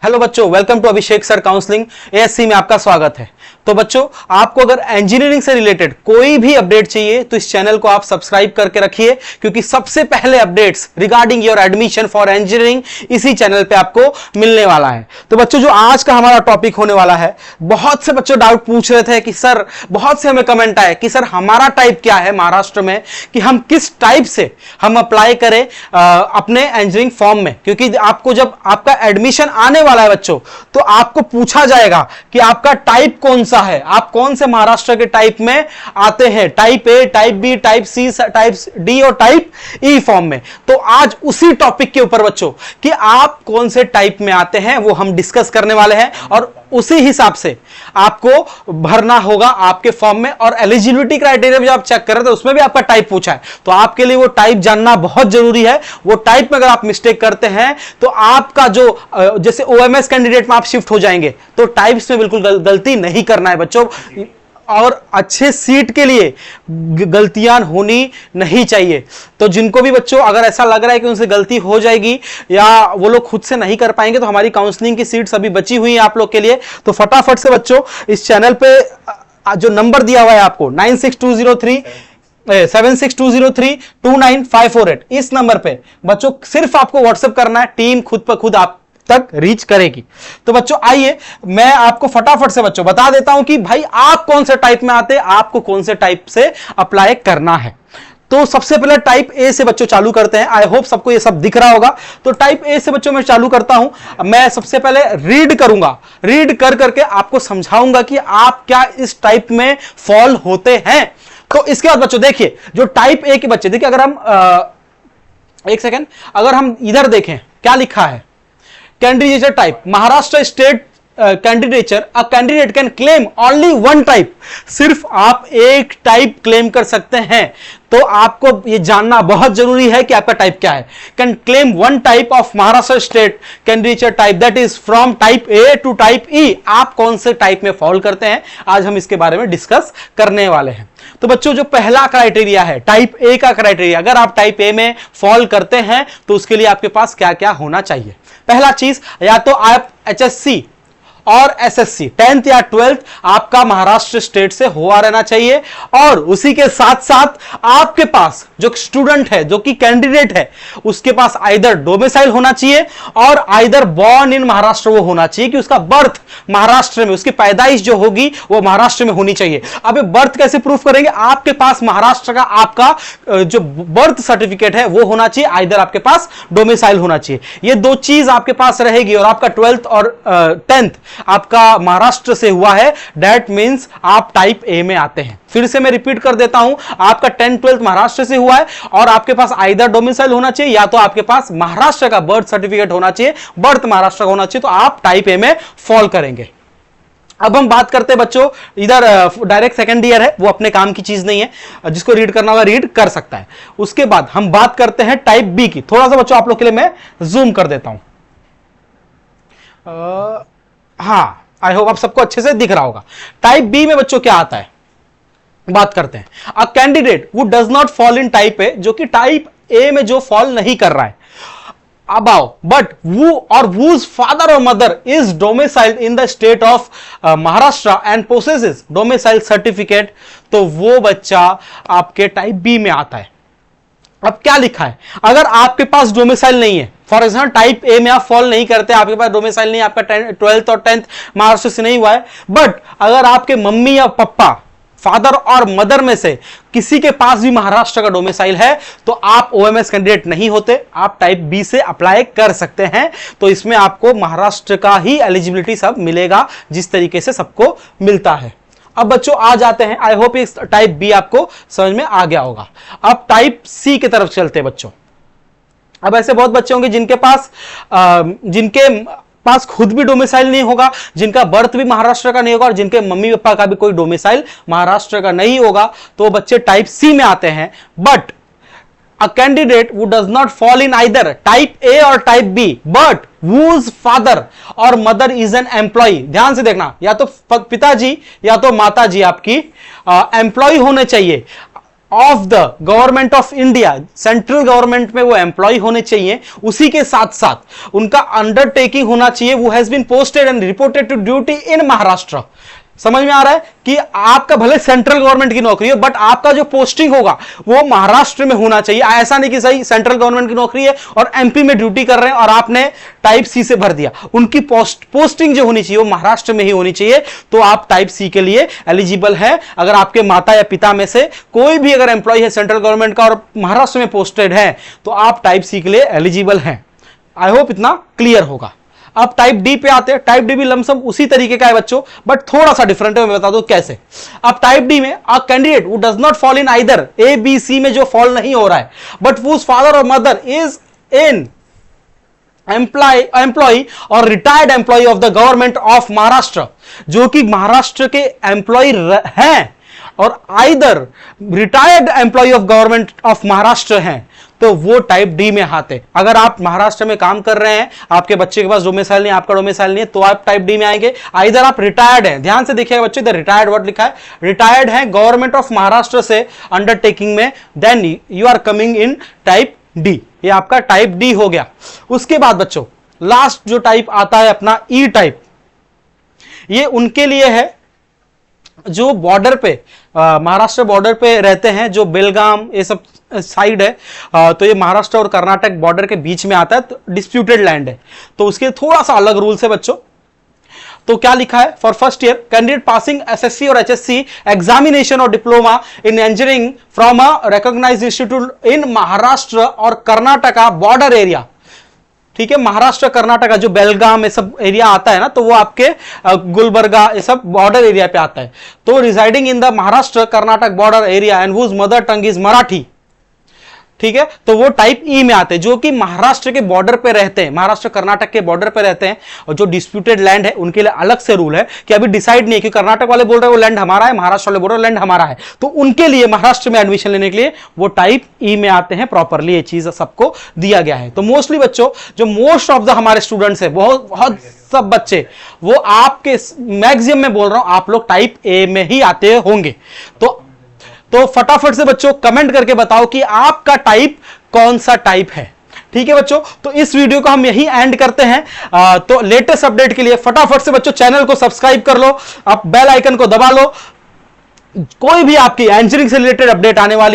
Hello बच्चों, welcome to Abhishek sir counselling ASC में आपका स्वागत है। तो बच्चों, आपको अगर इंजीनियरिंग से रिलेटेड कोई भी अपडेट चाहिए तो इस चैनल को आप सब्सक्राइब करके रखिए, क्योंकि सबसे पहले updates regarding your admission for engineering इसी चैनल पे आपको मिलने वाला है। तो बच्चों, जो आज का हमारा टॉपिक होने वाला है, बहुत से बच्चों डाउट पूछ रहे थे कि सर, बहुत से हमें कमेंट आए कि सर हमारा टाइप क्या है महाराष्ट्र में, कि हम किस टाइप से हम अप्लाई करें अपने इंजीनियरिंग फॉर्म में। क्योंकि आपको जब आपका एडमिशन आने वाला है बच्चों, तो आपको पूछा जाएगा कि आपका टाइप कौन सा है, आप कौन से महाराष्ट्र के टाइप में आते हैं, type A, type B, type C, type D और टाइप ई फॉर्म में। तो आज उसी टॉपिक के ऊपर बच्चों कि आप कौन से टाइप में आते हैं वो हम डिस्कस करने वाले हैं, और उसी हिसाब से आपको भरना होगा आपके फॉर्म में। और एलिजिबिलिटी क्राइटेरिया जब आप चेक कर रहे थे उसमें भी आपका टाइप पूछा है, तो आपके लिए वो टाइप जानना बहुत जरूरी है। वो टाइप में अगर आप मिस्टेक करते हैं तो आपका जो जैसे ओएमएस कैंडिडेट में आप शिफ्ट हो जाएंगे, तो टाइप्स में बिल्कुल गलती नहीं करना है बच्चों। और अच्छे सीट के लिए गलतियां होनी नहीं चाहिए। तो जिनको भी बच्चों अगर ऐसा लग रहा है कि उनसे गलती हो जाएगी या वो लोग खुद से नहीं कर पाएंगे, तो हमारी काउंसलिंग की सीट्स अभी बची हुई हैं आप लोग के लिए। तो फटाफट से बच्चों इस चैनल पे जो नंबर दिया हुआ है आपको 9620329548, इस नंबर पे बच्चों सिर्फ आपको व्हाट्सएप करना है, टीम खुद पर खुद आप तक रीच करेगी। तो बच्चों आइए मैं आपको फटाफट से बच्चों बता देता हूं कि भाई आप कौन से टाइप में आते हैं, आपको कौन से टाइप से अप्लाई करना है। तो सबसे पहले टाइप ए से बच्चों चालू करते हैं। आई होप सबको ये सब दिख रहा होगा। तो टाइप ए से बच्चों मैं चालू करता हूं। मैं सबसे पहले रीड करूंगा, रीड कर करके आपको समझाऊंगा कि आप क्या इस टाइप में फॉल होते हैं। तो इसके बाद बच्चों देखिए, जो टाइप ए के बच्चे, देखिए अगर हम एक सेकेंड, अगर हम इधर देखें क्या लिखा है, candidature type, Maharashtra state candidature, a candidate can claim only one type, सिर्फ आप एक टाइप क्लेम कर सकते हैं। तो आपको ये जानना बहुत जरूरी है कि आपका टाइप क्या है। Can claim one type of Maharashtra state candidature type, that is from type A to type E. आप कौन से टाइप में फॉल करते हैं, आज हम इसके बारे में डिस्कस करने वाले हैं। तो बच्चों, जो पहला क्राइटेरिया है टाइप ए का क्राइटेरिया, अगर आप टाइप ए में फॉल करते हैं तो उसके लिए आपके पास क्या क्या होना चाहिए। पहला चीज, या तो आप एचएससी और एसएससी 10th या 12th आपका महाराष्ट्र स्टेट से हुआ रहना चाहिए, और उसी के साथ साथ आपके पास जो स्टूडेंट है, जो कि कैंडिडेट है, उसके पास आइदर डोमिसाइल होना चाहिए और आइदर बॉर्न इन महाराष्ट्र वो होना चाहिए, कि उसका बर्थ महाराष्ट्र में, उसकी पैदाइश जो होगी वो महाराष्ट्र में होनी चाहिए। अब बर्थ कैसे प्रूफ करेंगे, आपके पास महाराष्ट्र का आपका जो बर्थ सर्टिफिकेट है वो होना चाहिए, आइदर आपके पास डोमिसाइल होना चाहिए। ये दो चीज आपके पास रहेगी, और आपका 12th और 10th आपका महाराष्ट्र से हुआ है, दैट मींस आप टाइप ए में आते हैं। फिर से मैं रिपीट कर देता हूं, आपका 10th 12th महाराष्ट्र से हुआ है और आपके पास आइदर डोमिसाइल होना चाहिए या तो आपके पास महाराष्ट्र का बर्थ सर्टिफिकेट होना चाहिए, बर्थ महाराष्ट्र का होना चाहिए, तो आप टाइप ए में फॉल करेंगे। अब हम बात करते हैं बच्चों, इधर डायरेक्ट सेकंड ईयर है, वो अपने काम की चीज नहीं है, जिसको रीड करना होगा रीड कर सकता है। उसके बाद हम बात करते हैं टाइप बी की। थोड़ा सा बच्चों आप लोग के लिए मैं जूम कर देता हूं। हाँ, आई होप आप सबको अच्छे से दिख रहा होगा। टाइप बी में बच्चों क्या आता है, बात करते हैं। अ candidate who does not fall in type A, जो कि टाइप ए में जो फॉल नहीं कर रहा है above, but who or whose father or mother is domiciled in the state of Maharashtra and possesses domicile certificate, तो वो बच्चा आपके टाइप बी में आता है। अब क्या लिखा है, अगर आपके पास डोमिसाइल नहीं है, फॉर एग्जाम्पल टाइप ए में आप फॉल नहीं करते, आपके पास डोमिसाइल नहीं, आपका 12th और 10th महाराष्ट्र से नहीं हुआ है, बट अगर आपके मम्मी या पापा, फादर और मदर में से किसी के पास भी महाराष्ट्र का डोमिसाइल है, तो आप ओएमएस कैंडिडेट नहीं होते, आप टाइप बी से अप्लाई कर सकते हैं। तो इसमें आपको महाराष्ट्र का ही एलिजिबिलिटी सब मिलेगा, जिस तरीके से सबको मिलता है। अब बच्चों आ जाते हैं, आई होप इस टाइप बी आपको समझ में आ गया होगा। अब टाइप सी की तरफ चलते हैं बच्चों। अब ऐसे बहुत बच्चे होंगे जिनके पास खुद भी डोमिसाइल नहीं होगा, जिनका बर्थ भी महाराष्ट्र का नहीं होगा और जिनके मम्मी पापा का भी कोई डोमिसाइल महाराष्ट्र का नहीं होगा, तो बच्चे टाइप सी में आते हैं। But a candidate who does not fall in either type A और type B, but whose father और मदर इज एन एम्प्लॉय, ध्यान से देखना, या तो पिताजी या तो माताजी आपकी एम्प्लॉय होने चाहिए, of the government of India, central government में वो एम्प्लॉय होने चाहिए, उसी के साथ साथ उनका अंडरटेकिंग होना चाहिए वो has been posted and reported to duty in Maharashtra. समझ में आ रहा है कि आपका भले सेंट्रल गवर्नमेंट की नौकरी हो बट आपका जो पोस्टिंग होगा वो महाराष्ट्र में होना चाहिए। ऐसा नहीं कि सही सेंट्रल गवर्नमेंट की नौकरी है और एमपी में ड्यूटी कर रहे हैं और आपने टाइप सी से भर दिया, उनकी पोस्टिंग जो होनी चाहिए वो महाराष्ट्र में ही होनी चाहिए, तो आप टाइप सी के लिए एलिजिबल है। अगर आपके माता या पिता में से कोई भी अगर एम्प्लॉय है सेंट्रल गवर्नमेंट का और महाराष्ट्र में पोस्टेड है तो आप टाइप सी के लिए एलिजिबल हैं। आई होप इतना क्लियर होगा। अब टाइप डी पे आते हैं। टाइप डी भी लमसम उसी तरीके का है बच्चों, बट थोड़ा सा डिफरेंट है, मैं बता दूं कैसे। अब टाइप डी में a candidate who does not fall in either A B C में जो फॉल नहीं हो रहा है बट whose फादर और मदर इज इन एम्प्लॉय और retired employee of the government of Maharashtra, जो कि महाराष्ट्र के एम्प्लॉय हैं और either retired employee of government of Maharashtra हैं, तो वो टाइप डी में आते। अगर आप महाराष्ट्र में काम कर रहे हैं, आपके बच्चे के पास डोमिसाइल नहीं, आपका डोमिसाइल नहीं है, तो आप टाइप डी में आएंगे। आइदर आप रिटायर्ड हैं, ध्यान से देखिएगा बच्चे, इधर रिटायर्ड वर्ड लिखा है, रिटायर्ड हैं गवर्नमेंट ऑफ महाराष्ट्र से अंडरटेकिंग में, then you are coming in type D. ये आपका टाइप डी हो गया। उसके बाद बच्चों लास्ट जो टाइप आता है अपना ई टाइप, ये उनके लिए है जो बॉर्डर पे महाराष्ट्र बॉर्डर पे रहते हैं, जो बेलगाम ये सब साइड है, तो ये महाराष्ट्र और कर्नाटक बॉर्डर के बीच में आता है, तो डिस्प्यूटेड लैंड है, तो उसके थोड़ा सा अलग रूल्स है बच्चों। तो क्या लिखा है, for first year candidate passing SSC और एचएससी एग्जामिनेशन और diploma in engineering from a recognised institute in Maharashtra और कर्नाटका बॉर्डर एरिया। ठीक है, महाराष्ट्र कर्नाटका जो बेलगाम ये सब एरिया आता है ना, तो वो आपके गुलबर्गा ये सब बॉर्डर एरिया पे आता है। तो residing in the Maharashtra Karnataka border area and whose mother tongue is Marathi, ठीक है, तो वो टाइप ई में आते हैं, जो कि महाराष्ट्र के बॉर्डर पे रहते हैं, महाराष्ट्र कर्नाटक के बॉर्डर पे रहते हैं। और जो डिस्प्यूटेड लैंड है उनके लिए अलग से रूल है कि अभी डिसाइड नहीं है कि कर्नाटक वाले बोल रहे हैं वो लैंड हमारा है, महाराष्ट्र वाले बोल रहे हैं लैंड हमारा है, तो उनके लिए महाराष्ट्र में एडमिशन लेने के लिए वो टाइप ई में आते हैं। प्रॉपरली ये चीज सबको दिया गया है। तो मोस्टली बच्चों जो मोस्ट ऑफ द हमारे स्टूडेंट्स है, बहुत सब बच्चे, वो आपके मैक्सिमम में बोल रहा हूं आप लोग टाइप ए में ही आते होंगे। तो फटाफट से बच्चों कमेंट करके बताओ कि आपका टाइप कौन सा टाइप है। ठीक है बच्चों, तो इस वीडियो को हम यही एंड करते हैं। तो लेटेस्ट अपडेट के लिए फटाफट से बच्चों चैनल को सब्सक्राइब कर लो, आप बेल आइकन को दबा लो, कोई भी आपकी इंजीनियरिंग से रिलेटेड अपडेट आने वाली